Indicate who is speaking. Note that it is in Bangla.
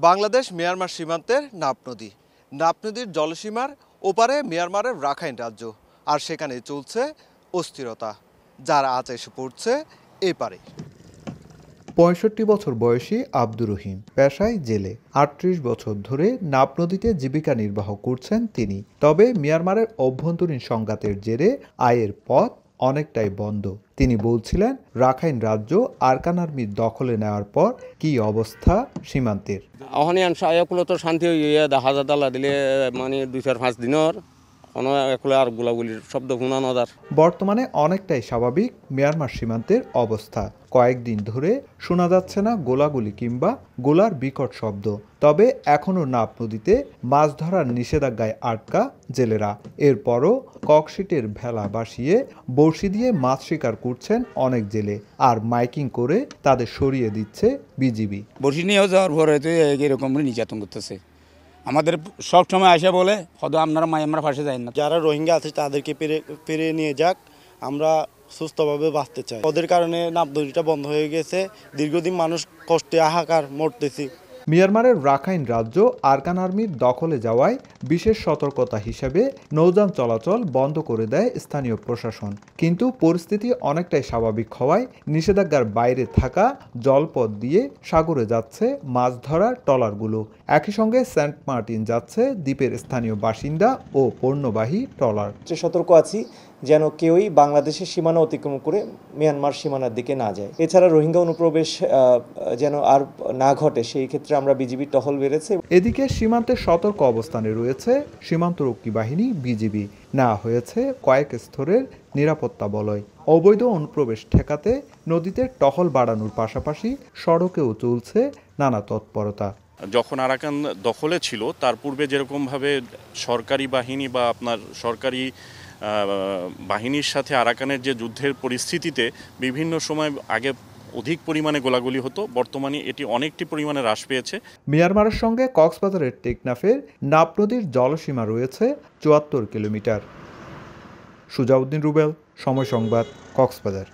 Speaker 1: বাংলাদেশ মিয়ানমার সীমান্তের নাপ নদী। নাপ নদীর জলসীমার ওপারে মিয়ানমারের রাখাইন রাজ্য, আর সেখানে চলছে অস্থিরতা, যারা আজ এসে পড়ছে এপারে।
Speaker 2: ৬৫ বছর বয়সী আব্দুর রহিম পেশায় জেলে। ৩৮ বছর ধরে নাপ নদীতে জীবিকা নির্বাহ করছেন তিনি। তবে মিয়ানমারের অভ্যন্তরীণ সংঘাতের জেরে আয়ের পথ অনেকটাই বন্ধ। তিনি বলছিলেন, রাখাইন রাজ্য আরাকান আর্মির দখলে নেওয়ার পর কি অবস্থা সীমান্তের।
Speaker 3: তো শান্তি হয়ে দেখা যায় দিলে মানে ২-৫ দিনের কোনো একলে আর গোলাগুলির শব্দ শোনা না যার।
Speaker 2: বর্তমানে অনেকটাই স্বাভাবিক মিয়ানমার সীমান্তের অবস্থা। কয়েকদিন ধরে শোনা যাচ্ছে না গোলাগুলি কিংবা গোলার বিকট শব্দ। তবে এখনও নাপ নদীতে মাছ ধরার নিষেধাজ্ঞায় আটকা জেলেরা। এরপরও ককশিটের ভেলা বাসিয়ে বড়শি দিয়ে মাছ শিকার করছেন অনেক জেলে, আর মাইকিং করে তাদের সরিয়ে দিচ্ছে বিজিবি।
Speaker 4: বড়শি নিয়েও যাওয়ার পরে এরকম নির্যাতন করতেছে। আমাদের সব সময় আসে বলে হয়তো আপনারা আমরা ফাঁসে যাই না।
Speaker 5: যারা রোহিঙ্গা আছে তাদেরকে পেরে নিয়ে যাক, আমরা সুস্থভাবে বাঁচতে চাই। ওদের কারণে নাপ নদীটা বন্ধ হয়ে গেছে, দীর্ঘদিন মানুষ কষ্টে হাহাকার মরতেছি।
Speaker 2: মিয়ানমারের রাখাইন রাজ্য আরাকান আর্মির দখলে যাওয়ায় বিশেষ সতর্কতা হিসেবে নৌযান চলাচল বন্ধ করে দেয় স্থানীয় প্রশাসন। কিন্তু পরিস্থিতি অনেকটাই স্বাভাবিক হওয়ায় নিষেধাজ্ঞার বাইরে থাকা জলপথ দিয়ে সাগরে যাচ্ছে মাছ ধরার ট্রলারগুলো। একই সঙ্গে সেন্ট মার্টিন যাচ্ছে দ্বীপের স্থানীয় বাসিন্দা ও পণ্যবাহী ট্রলার।
Speaker 6: সতর্ক আছি যেন কেউই বাংলাদেশের সীমানা অতিক্রম করে মিয়ানমার সীমানার দিকে না যায়। এছাড়া রোহিঙ্গা অনুপ্রবেশ যেন আর না ঘটে, সেই ক্ষেত্রে আমরা বিজিবির টহল বেড়েছে।
Speaker 2: এদিকে সীমান্তে সতর্ক অবস্থানে রয়েছে সীমান্তরক্ষী বাহিনী বিজিবি। না হয়েছে কয়েক স্তরের নিরাপত্তা বলয়। অবৈধ অনুপ্রবেশ ঠেকাতে নদীতে টহল বাড়ানোর পাশাপাশি সড়কেও চলছে নানা তৎপরতা।
Speaker 7: যখন আরাকান দখলে ছিল তার পূর্বে যেরকমভাবে সরকারি বাহিনী বা আপনার সরকারি বাহিনীর সাথে আরাকানের যে যুদ্ধের পরিস্থিতিতে বিভিন্ন সময় আগে অধিক পরিমাণে গোলাগুলি হতো, বর্তমানে এটি অনেকটি পরিমাণে হ্রাস পেয়েছে।
Speaker 2: মিয়ানমারের সঙ্গে কক্সবাজারের টেকনাফের নাপ নদীর জলসীমা রয়েছে ৭৪ কিলোমিটার। সুজাউদ্দিন রুবেল, সময় সংবাদ, কক্সবাজার।